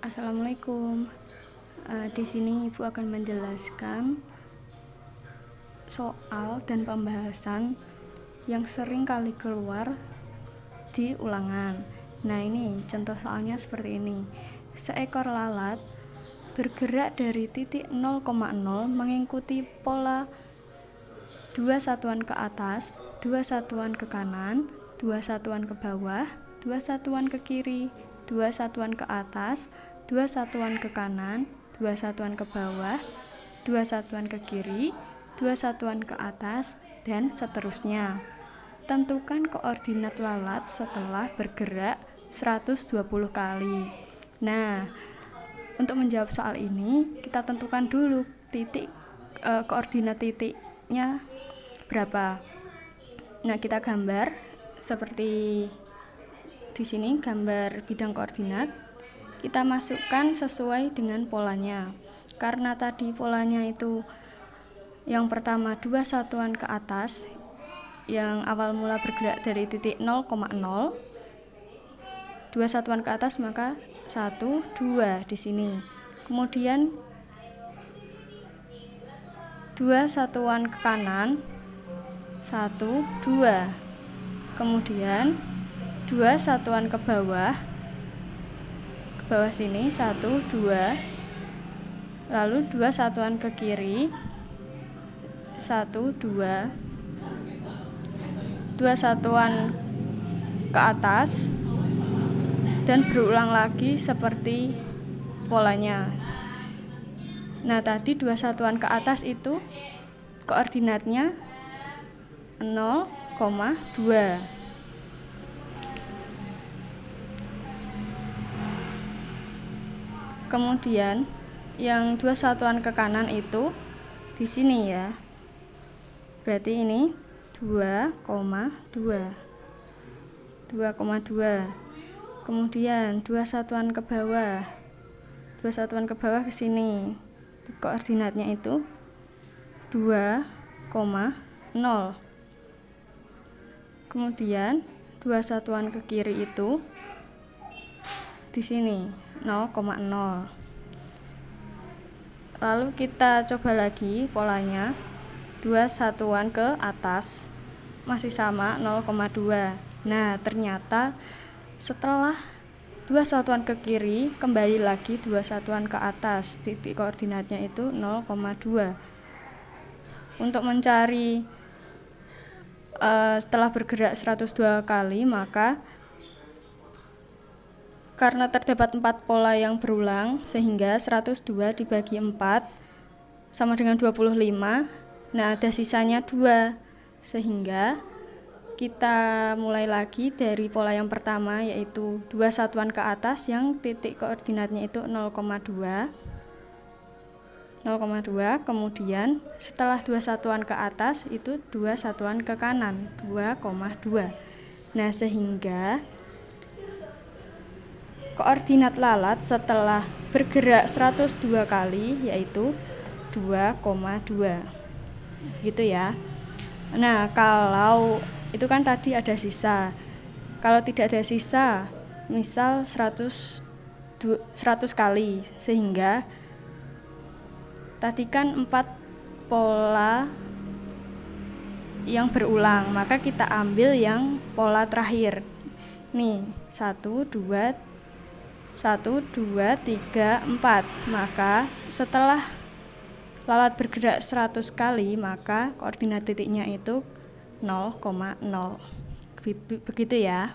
Assalamualaikum. Di sini Ibu akan menjelaskan soal dan pembahasan yang sering kali keluar di ulangan. Nah, ini contoh soalnya seperti ini. Seekor lalat bergerak dari titik 0,0 mengikuti pola 2 satuan ke atas, 2 satuan ke kanan, 2 satuan ke bawah, 2 satuan ke kiri, 2 satuan ke atas, 2 satuan ke kanan, 2 satuan ke bawah, 2 satuan ke kiri, 2 satuan ke atas, dan seterusnya. Tentukan koordinat lalat setelah bergerak 120 kali. Nah, untuk menjawab soal ini, kita tentukan dulu koordinat titiknya berapa. Nah, kita gambar seperti di sini, gambar bidang koordinat. Kita masukkan sesuai dengan polanya. Karena tadi polanya itu yang pertama 2 satuan ke atas, yang awal mula bergerak dari titik 0,0, 2 satuan ke atas, maka 1, 2 di sini. Kemudian 2 satuan ke kanan, 1, 2. Kemudian 2 satuan ke bawah sini, 1, 2. Lalu 2 satuan ke kiri, 1, 2. 2 satuan ke atas, dan berulang lagi seperti polanya. Nah, tadi 2 satuan ke atas itu koordinatnya 0,2. Kemudian yang 2 satuan ke kanan itu di sini ya. Berarti ini 2,2. Kemudian 2 satuan ke bawah. 2 satuan ke bawah ke sini. Koordinatnya itu 2,0. Kemudian 2 satuan ke kiri itu di sini 0,0. Lalu kita coba lagi polanya. 2 satuan ke atas masih sama 0,2. Nah, ternyata setelah 2 satuan ke kiri kembali lagi 2 satuan ke atas. Titik koordinatnya itu 0,2. Untuk mencari setelah bergerak 102 kali, maka karena terdapat 4 pola yang berulang, sehingga 102 dibagi 4 sama dengan 25. Nah, ada sisanya 2. Sehingga kita mulai lagi dari pola yang pertama, yaitu 2 satuan ke atas yang titik koordinatnya itu 0,2. Kemudian setelah 2 satuan ke atas itu 2 satuan ke kanan, 2,2. Nah, sehingga koordinat lalat setelah bergerak 102 kali yaitu 2,2. Gitu ya. Nah, kalau itu kan tadi ada sisa. Kalau tidak ada sisa, misal 100 kali, sehingga tadi kan 4 pola yang berulang, maka kita ambil yang pola terakhir. Nih, 1, 2, 3, 4. Maka setelah lalat bergerak 100 kali, maka koordinat titiknya itu 0,0. Begitu ya.